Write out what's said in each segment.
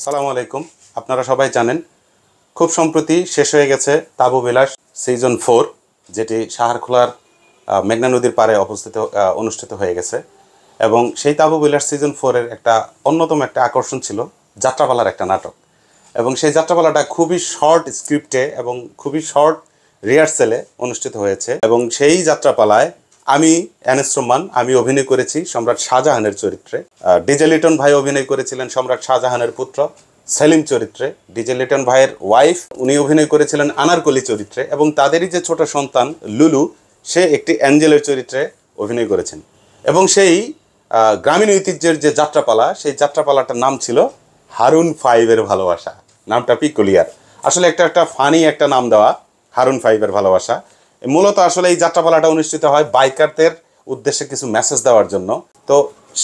আসসালামু আলাইকুম। আপনারা সবাই জানেন খুব সম্প্রতি শেষ হয়ে গেছে তাবু বিলাস সিজন 4, যেটি সাহারখোলার মেঘনা নদীর পাড়ে অনুষ্ঠিত হয়ে গেছে। এবং সেই তাবু বিলাস সিজন 4-এর একটা অন্যতম একটা আকর্ষণ ছিল যাত্রাপালার একটা নাটক। এবং সেই যাত্রাপালাটা খুবই শর্ট স্ক্রিপ্টে এবং খুবই শর্ট রিহার্সেলে অনুষ্ঠিত হয়েছে। এবং সেই যাত্রাপালায় আমি Ns Romman আমি অভিনয় করেছি সম্রাট শাহজাহানের চরিত্রে। ডিজে লিটন ভাই অভিনয় করেছিলেন সম্রাট শাহজাহানের পুত্র সেলিম চরিত্রে। ডিজে লিটন ভাইয়ের ওয়াইফ উনি অভিনয় করেছিলেন আনারকলি চরিত্রে, এবং তাদেরই যে ছোট সন্তান লুলু সে একটি অ্যাঞ্জেলের চরিত্রে অভিনয় করেছেন। এবং সেই গ্রামীণ ঐতিহ্যের যে যাত্রাপালা, সেই যাত্রাপালাটার নাম ছিল হারুন 5-এর ভালোবাসা। নামটা পিকুলিয়ার, আসলে একটা ফানি একটা নাম দেওয়া, হারুন 5-এর ভালোবাসা। মূলত আসলে এই যাত্রাপালাটা অনুষ্ঠিত হয় বাইকারদের উদ্দেশ্যে কিছু মেসেজ দেওয়ার জন্য। তো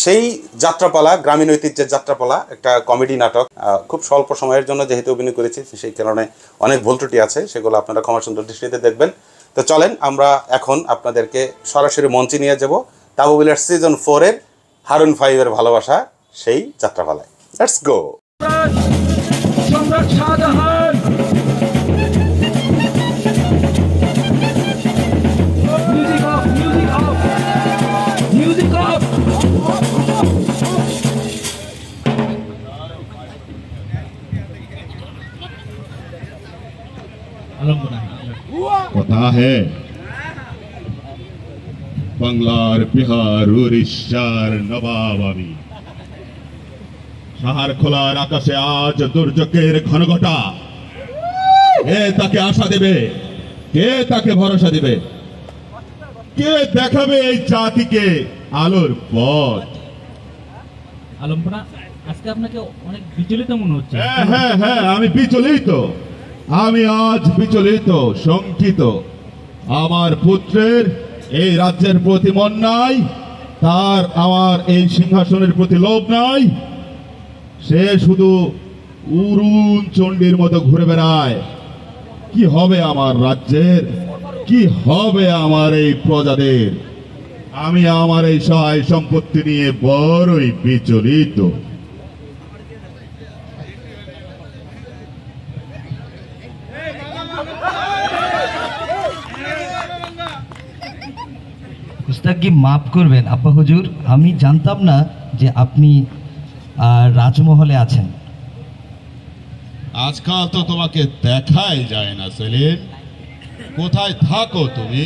সেই যাত্রাপালা, গ্রামীণ ঐতিহ্যের যাত্রাপালা, একটা কমেডি নাটক। খুব স্বল্প সময়ের জন্য যেহেতু অভিনয় করেছি, সেই কারণে অনেক ভুল ত্রুটি আছে, সেগুলো আপনারা ক্ষমা সুন্দর দৃষ্টিতে দেখবেন। তো চলেন আমরা এখন আপনাদেরকে সরাসরি মঞ্চে নিয়ে যাব তাবু বিলাস সিজন 4-এর হারুন 5-এর ভালোবাসা সেই যাত্রাপালায়। Let's go. সম্রাট শাহজাহান কথা হে বাংলার বিহার উড়িষ্যার নবাব আমি। সাহারখোলার আকাশে আজ দুর্যোগের ঘনঘটা। কে তাকে আশা দেবে? কে তাকে ভরসা দেবে? কে দেখাবে এই জাতিকে আলোর পথ? আলমপুরা, আজকে আপনাকে অনেক বিচলিত মনে হচ্ছে। হ্যাঁ, আমি বিচলিত। আমি আজ বিচলিত, শঙ্কিত। আমার পুত্রের এই রাজ্যের প্রতি মন নাই, তার আমার এই সিংহাসনের প্রতি লোভ নাই। সে শুধু উরুন চণ্ডীর মতো ঘুরে বেড়ায়। কি হবে আমার রাজ্যের? কি হবে আমার এই প্রজাদের? আমি আমার এই সহায় সম্পত্তি নিয়ে বড়ই বিচলিত। উস্তাদকে মাফ করবেন আব্বা হুজুর, আমি জানতাম না যে আপনি রাজমহলে আছেন। আজকাল তো তোমাকে দেখাই যায় না সেলিম, কোথায় থাকো তুমি?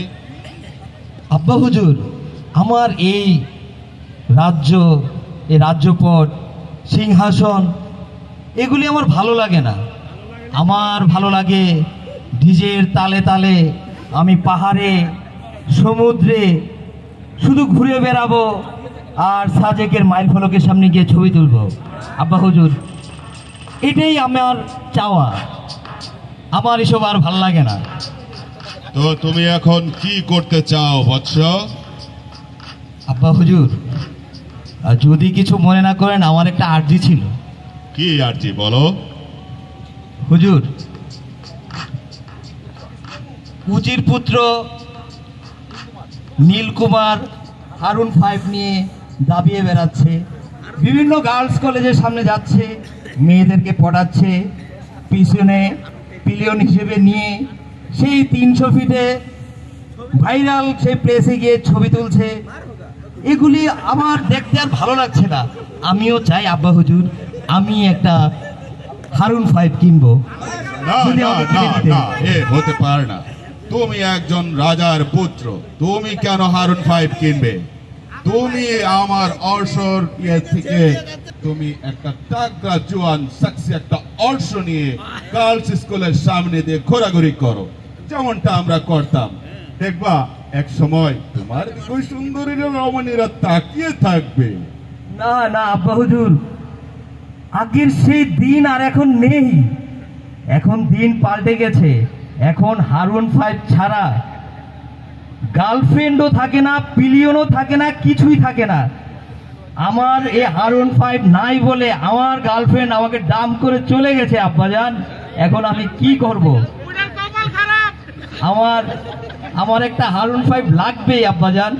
আব্বা হুজুর, আমার এই রাজ্যপট, সিংহাসন, এগুলি আমার ভালো লাগে না। আমার ভালো লাগে ডিজের তালে তালে আমি পাহাড়ে, সমুদ্রে শুধু ঘুরে বেড়াবো আর সাজেকের মাইল ফলকের সামনে গিয়ে ছবি তুলবো। আব্বা হুজুর, এটাই আমার চাওয়া। আমার এসব আর ভালো লাগে না। তো তুমি এখন কি করতে চাও বৎস? আব্বা হুজুর, যদি কিছু মনে না করেন, আমার একটা আর্জি ছিল। কি আর্জি বলো? হুজুর, উজির পুত্র নীলকুমার হারুন 5 নিয়ে দাবিয়ে বেড়াচ্ছে, বিভিন্ন গার্লস কলেজের সামনে যাচ্ছে, মেয়েদেরকে পড়াচ্ছে, পিছনে পিলিয়ন হিসেবে নিয়ে সেই 300 ফিটে ভাইরাল সেই প্লেসে গিয়ে ছবি তুলছে। এগুলি আমার দেখতে আর ভালো লাগছে না। আমিও চাই আব্বা হুজুর, আমি একটা হারুন 5 কিনবো। হতে পারে না। তুমি একজন রাজার পুত্র, তুমি কেন হারুন 5 কিনবে? তুমি আমার অর্শর থেকে তুমি একটা টাকরা জোয়ান সেক্সি একটা অর্শ নিয়ে গার্লস স্কুলের সামনে দিয়ে ঘোরাঘুরি করো, যেমনটা আমরা করতাম। দেখবা এক সময় তোমার ওই সুন্দরী রমণীরা তাকিয়ে থাকবে। না না আব্বা হুজুর, আগের সেই দিন আর এখন নেই। এখন দিন পাল্টে গেছে। এখন হারুন 5 ছাড়া গার্লফ্রেন্ডও থাকে না, পিলিয়নও থাকে না, কিছুই থাকে না। আমার এই হারুন 5 নাই বলে আমার গার্লফ্রেন্ড আমাকে ডাম্প করে চলে গেছে আব্বাজান। এখন আমি কি করব? আমার একটা হারুন 5 লাগবেই আব্বাজান।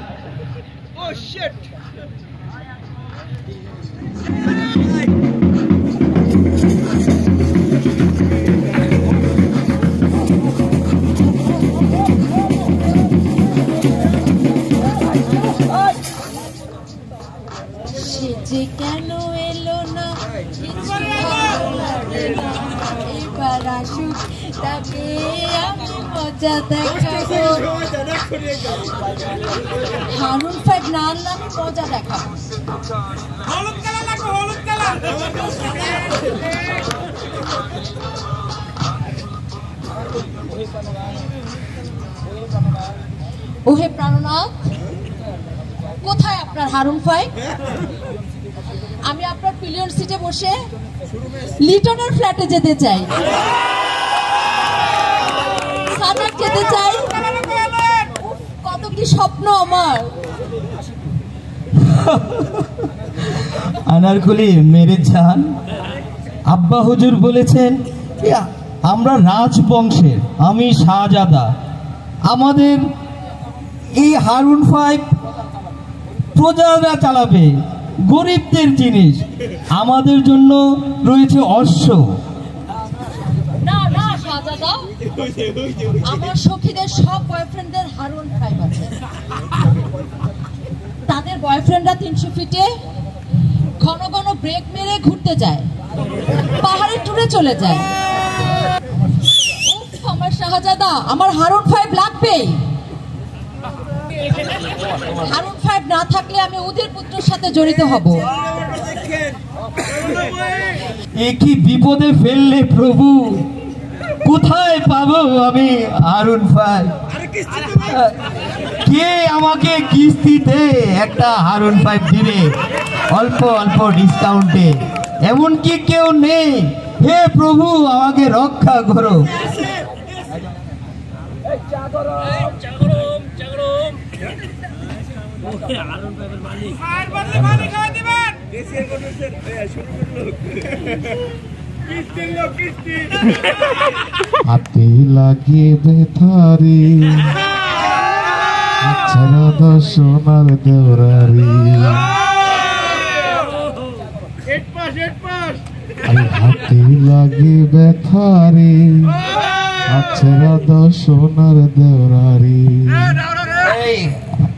এবার আসুক তাকে আমি মজা দেখাবো। হারুন ফাইভ না আনলে আমি মজা দেখাবো। ওহে প্রাণনাথ, কোথায় আপনার হারুন ফাইভ? আমি আপনার পিলিয়ন সিটে বসে লিটনের ফ্ল্যাটে যেতে চাই, সানার যেতে চাই। কত কি স্বপ্ন আমার। আনারকলি মেরে জান, আব্বা হুজুর বলেছেন আমরা রাজবংশের, আমি শাহজাদা। আমাদের এই হারুন ফাইভ প্রজারা চালাবে, গরিবদের জিনিস। আমাদের জন্য রয়েছে অশ্ব। না না শাহজাদা, আমার সখীদের সব বয়ফ্রেন্ডদের হারুন ফাইভ আছে। তাদের বয়ফ্রেন্ডরা 300 ফিটে ঘন ঘন ব্রেক মেরে ঘুরতে যায়, পাহাড়ের ট্যুরে চলে যায়। আমার শাহজাদা, আমার হারুন ফাইভ লাগবেই। হারুন ফাইভ না থাকলে আমি ওদের পুত্রের সাথে জড়িত হব। একই বিপদে ফেললে প্রভু, কোথায় পাবো আমি হারুন ফাইভ? কে আমাকে কিস্তিতে একটা হারুন ফাইভ দিবে অল্প অল্প ডিসকাউন্টে? এমন কি কেউ নেই? হে প্রভু, আমাকে রক্ষা করো। হাতে লাগিয়ে ব্যথারে ছাড়া দর্শনার দেওরারি, হাতে লাগে ব্যথারে ছাড়া দর্শনার দেওরারি।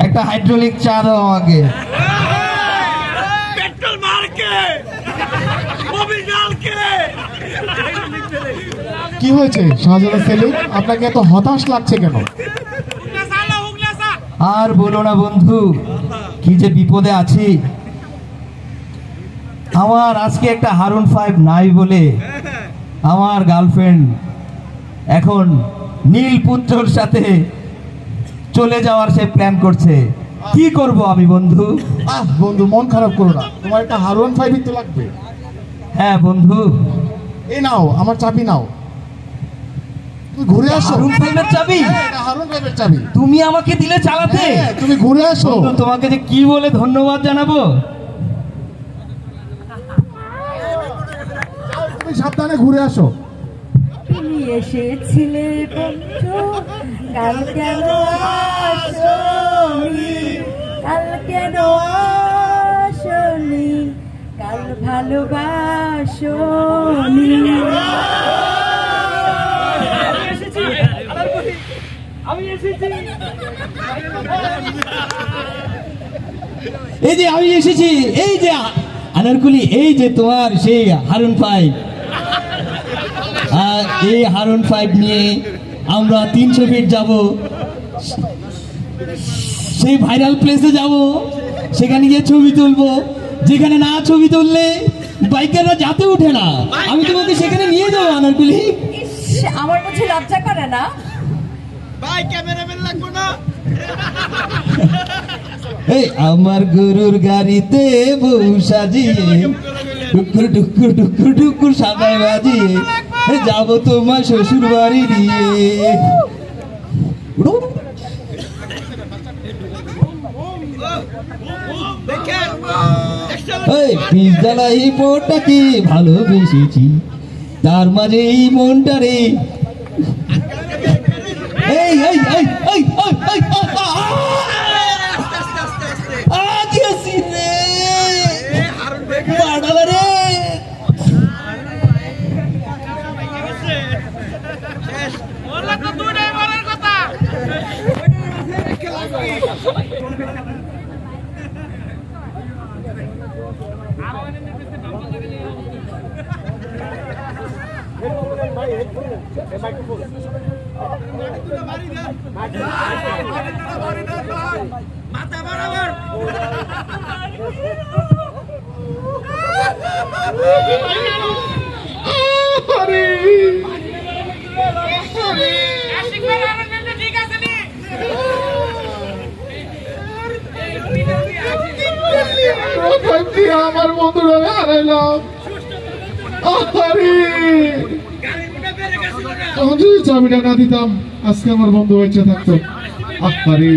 একটা হাইড্রোলিক চা দাও আমাকে। কি হয়েছে শাহজাদা সেলিম, আপনাকে এত হতাশ লাগছে কেন? আর বলো না বন্ধু, কি যে বিপদে আছি। আমার আজকে একটা হারুন ফাইভ নাই বলে আমার গার্লফ্রেন্ড এখন নীলপুত্রর সাথে চলে যাওয়ার সে প্ল্যান করছে। কি করব আমি বন্ধু? বন্ধু মন খারাপ করো না, তোমার একটা হারুন ফাইভই তো লাগবে। হ্যাঁ বন্ধু, এই নাও আমার চাবি নাও, তুমি ঘুরে আসো। হারুন ফাইভের চাবি? হারুন ফাইভের চাবি তুমি আমাকে দিলে চালাতে? তুমি ঘুরে আসো। তোমাকে যে কি বলে ধন্যবাদ জানাবো। তুমি সাবধানে ঘুরে আসো। তুমি এসেছিলে বন্ধু, কাল কেন আসনি? কাল কেন আসনি? কাল ভালোবাসনি। এই যে আমি এসেছি, এই যে আনারকুলি, এই যে তোমার সেই হারুন ফাইভ। আর এই হারুন ফাইভ নিয়ে আমরা 300 ফিট যাব, সেই ভাইরাল প্লেসে যাব, সেখানে গিয়ে ছবি তুলবো। যেখানে না ছবি তুললে বাইকাররা যাতে উঠে না, আমি তোমাকে সেখানে নিয়ে যাবো আনারকুলি। আমার কাছে লজ্জা করে না? এই আমার গরুর গাড়িতে বউ সাজিয়ে টুকুর টুকুর টুকুর টুকুর সাদায় বাজিয়ে যাবো তোমার শ্বশুর বাড়ি নিয়ে। পিজ্জালা এই মনটাকে ভালোবেসেছি, তার মাঝে এই মনটা রে। এই এই এই এই আমার বন্ধুরা হারাইলাম। যদি চাবিটা না দিতাম আজকে আমার বন্ধু বেঁচে থাকতো। আরে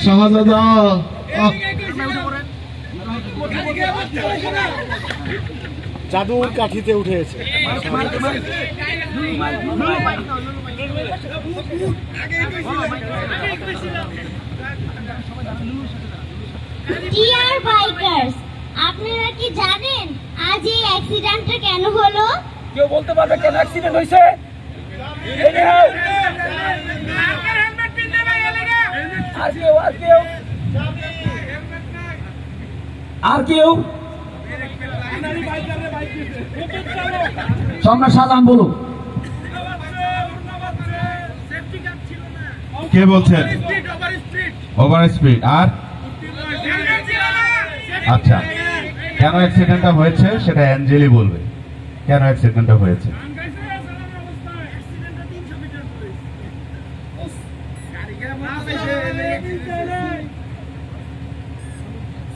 শাহজাদা, জাদুর কাঠিতে উঠেছে। ডিয়ার বাইকার্স, আপনারা কি জানেন আজ এই অ্যাক্সিডেন্টটা কেন হলো? কেউ বলতে পারবে কেন অ্যাক্সিডেন্ট হয়েছে? আর কেউ সম্রাট সালাম বলুন। কে বলছেন? Over speed. আর আচ্ছা, কেন অ্যাক্সিডেন্টটা হয়েছে সেটা অ্যাঞ্জেলি বলবে। কেন অ্যাক্সিডেন্টটা হয়েছে?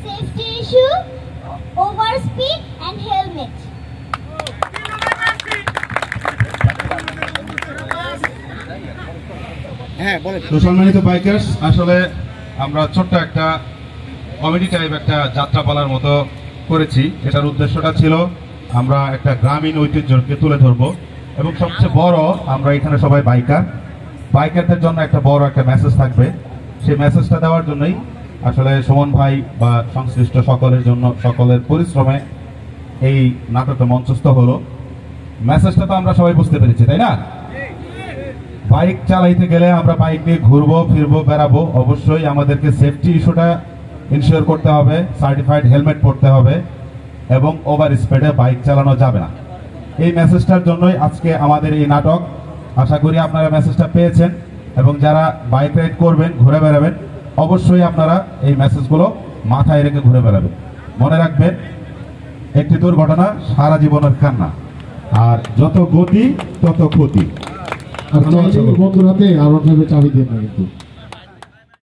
Safety issue, over speed and helmet. হ্যাঁ বলেন। তো সম্মানিত বাইকার্স, আসলে আমরা ছোট্ট একটা কমেডি টাইপ একটা যাত্রাপালার মতো করেছি। এটার উদ্দেশ্যটা ছিল আমরা একটা গ্রামীণ ঐতিহ্যকে তুলে ধরবো, এবং সবচেয়ে বড় আমরা এখানে সবাই বাইকারদের জন্য একটা বড় একটা মেসেজ থাকবে। সেই মেসেজটা দেওয়ার জন্যই আসলে সুমন ভাই বা সংশ্লিষ্ট সকলের জন্য সকলের পরিশ্রমে এই নাটকটা মঞ্চস্থ হলো। মেসেজটা তো আমরা সবাই বুঝতে পেরেছি, তাই না? বাইক চালাইতে গেলে আমরা বাইক নিয়ে ঘুরবো ফিরবো বেড়াবো, অবশ্যই আমাদেরকে সেফটি ইস্যুটা ইনশিওর করতে হবে, সার্টিফাইড হেলমেট পরতে হবে, এবং ওভার স্পিডে বাইক চালানো যাবে না। এই মেসেজটার জন্যই আজকে আমাদের এই নাটক। আশা করি আপনারা মেসেজটা পেয়েছেন, এবং যারা বাইক রাইড করবেন, ঘুরে বেড়াবেন, অবশ্যই আপনারা এই মেসেজগুলো মাথায় রেখে ঘুরে বেড়াবেন। মনে রাখবেন, একটি দুর্ঘটনা সারা জীবনের কান্না, আর যত গতি তত ক্ষতি। আর বন্ধুর হাতে আর চাবি দিয়ে না কিন্তু।